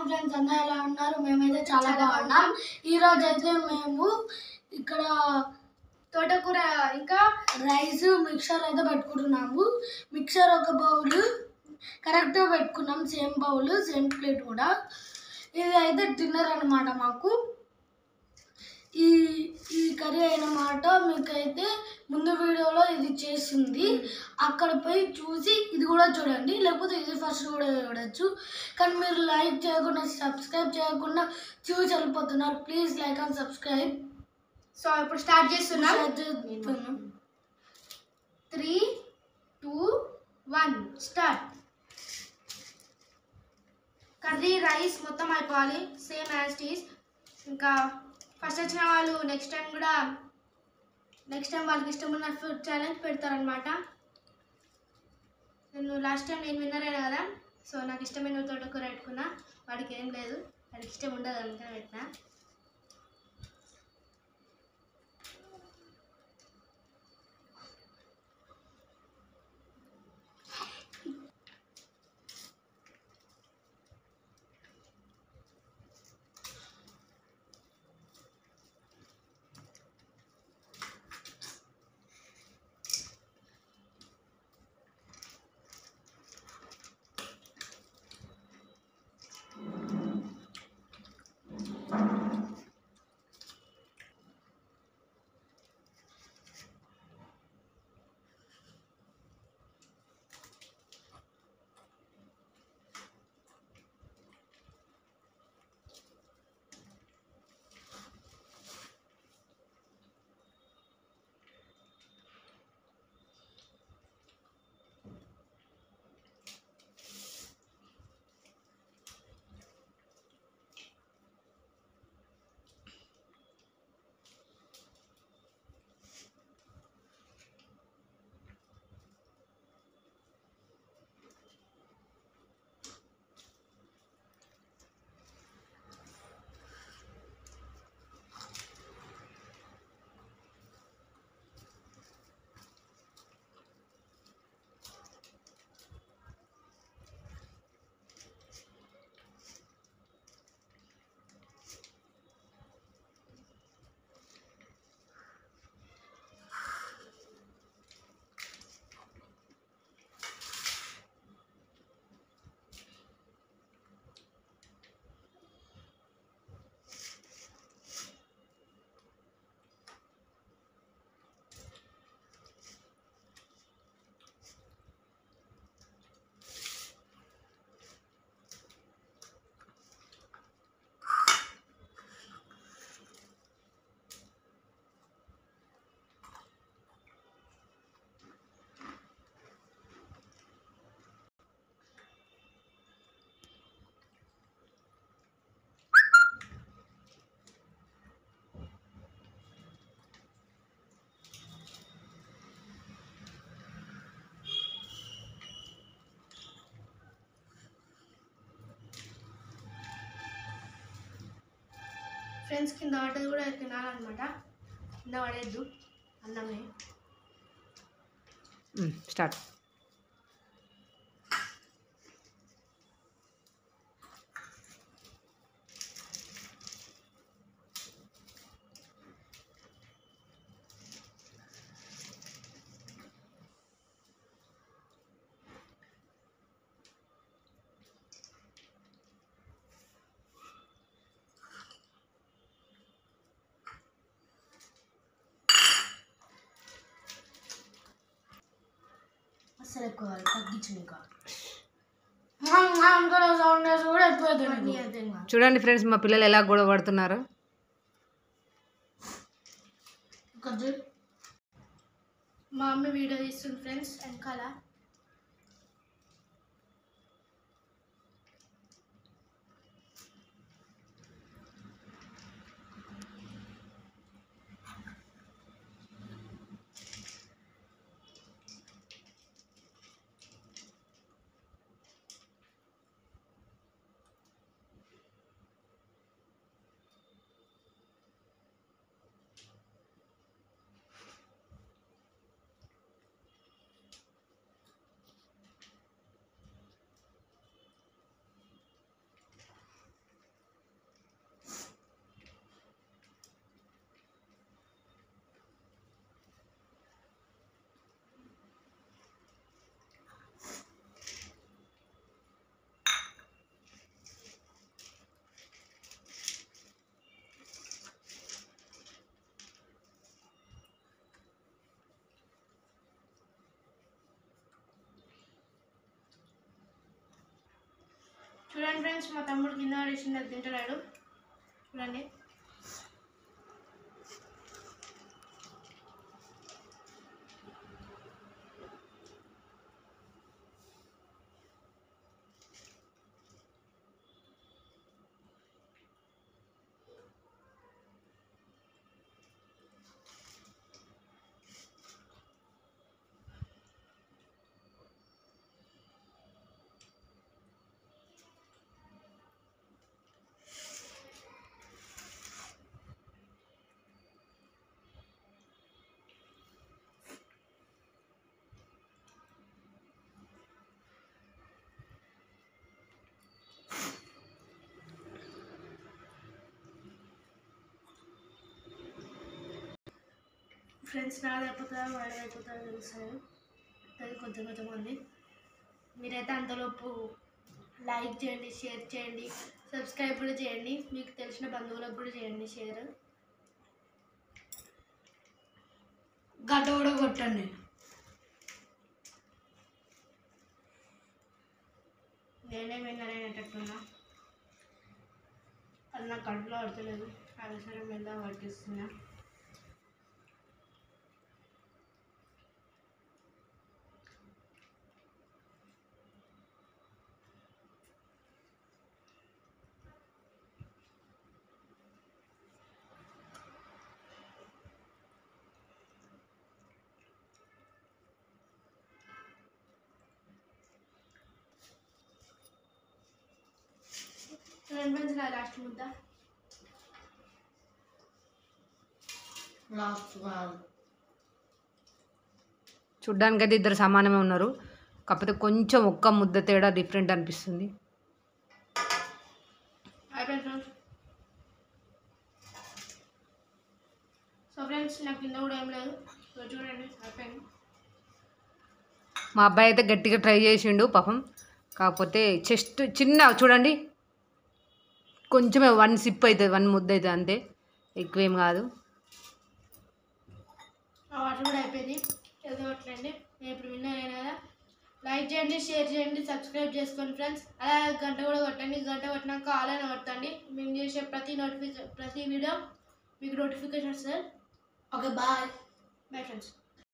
Friends, అందరూ ఎలా ఉన్నారు? మేమైతే చాలా బాగున్నాం. ఈరోజు అయితే మేము ఇక్కడ తోటకూర ఇంకా రైస్ మిక్సర్ అయితే పెట్టుకుంటున్నాము. మిక్సర్ ఒక బౌల్ కరెక్ట్గా పెట్టుకున్నాం, సేమ్ బౌల్ సేమ్ ప్లేట్ కూడా. ఇది అయితే డిన్నర్ అన్నమాట మాకు. ఈ ఈ కర్రీ అయినమాట మీకైతే ముందు వీడియోలో ఇది చేసింది, అక్కడ పోయి చూసి ఇది కూడా చూడండి, లేకపోతే ఇది ఫస్ట్ కూడా చూడొచ్చు. కానీ మీరు లైక్ చేయకుండా సబ్స్క్రైబ్ చేయకుండా చూసి వెళ్ళిపోతున్నారు. Please like and subscribe. So ఇప్పుడు స్టార్ట్ చేస్తున్నాం. 3, 2, 1 స్టార్ట్. కర్రీ రైస్ మొత్తం అయిపోవాలి సేమ్ యాజ్ ఇట్ ఈస్. ఇంకా ఫస్ట్ వచ్చిన వాళ్ళు నెక్స్ట్ టైం వాళ్ళకి ఇష్టమున్న ఫుడ్ ఛాలెంజ్ పెడతారనమాట. లాస్ట్ టైం నేను విన్నర్ అయినా కదా, సో నాకు ఇష్టమైన తోటకూర పెట్టుకున్నా. వాడికి ఏం లేదు, వాడికి ఇష్టం ఉండదు అందుకని పెట్టినా. ఫ్రెండ్స్, కింద పడ్డది కూడా తినాలన్నమాట. కింద పడేద్దు అన్నమే. స్టార్ట్. అసలు ఎక్కువ తగ్గించింది ఇంకా సౌండ్ కూడా ఎక్కువ. చూడండి ఫ్రెండ్స్, మా పిల్లలు ఎలా గొడవ పడుతున్నారు. మా అమ్మ వీడియో తీస్తుంది ఫ్రెండ్స్ వెనకాల. ఫ్రెండ్స్ మా తమ్ముడు కింద పడేసింది అది తింటున్నాడు చూడండి. ఫ్రెండ్స్ నాది అయిపోతుందా వాడి అయిపోతుందా తెలుస్తాను అది కొంచెం కొంతమంది. మీరైతే అంతలోపు లైక్ చేయండి, షేర్ చేయండి, సబ్స్క్రైబ్ కూడా చేయండి. మీకు తెలిసిన బంధువులకు కూడా చేయండి షేర్. గడ్డ కూడా కొట్టండి. నేనే విన్నరేటట్టున్నా అది నాకు కడుపులో పడతలేదు. అవసరం మీద పట్టిస్తున్నా. ఫ్రెండ్స్ నా లాస్ట్ ముద్ద చూడ్డానికైతే ఇద్దరు సమానమే ఉన్నారు, కాకపోతే కొంచెం ఒక్క ముద్ద తేడా డిఫరెంట్ అనిపిస్తుంది. అయిపోయింది ఫ్రెండ్స్. సో ఫ్రెండ్స్ నాకు కింద కూడా ఏం లేదు చూడండి అయిపోయింది. మా అబ్బాయి అయితే గట్టిగా ట్రై చేసిండు పాపం, కాకపోతే చెస్ట్ చిన్న చూడండి కొంచెమే 1 సిప్ అవుతుంది, 1 ముద్ద అవుతుంది అంతే, ఎక్కువేం కాదు. వాటర్ కూడా అయిపోయింది. చదవట్లండి. నేను ఇప్పుడు విన్నాను కదా, లైక్ చేయండి, షేర్ చేయండి, సబ్స్క్రైబ్ చేసుకోండి ఫ్రెండ్స్. అలాగే గంట కూడా కొట్టండి. గంట కొట్టినాక ఆల్ అని కొట్టండి. మేము చేసే ప్రతి వీడియో మీకు నోటిఫికేషన్ వస్తుంది. Okay bye. Bye friends.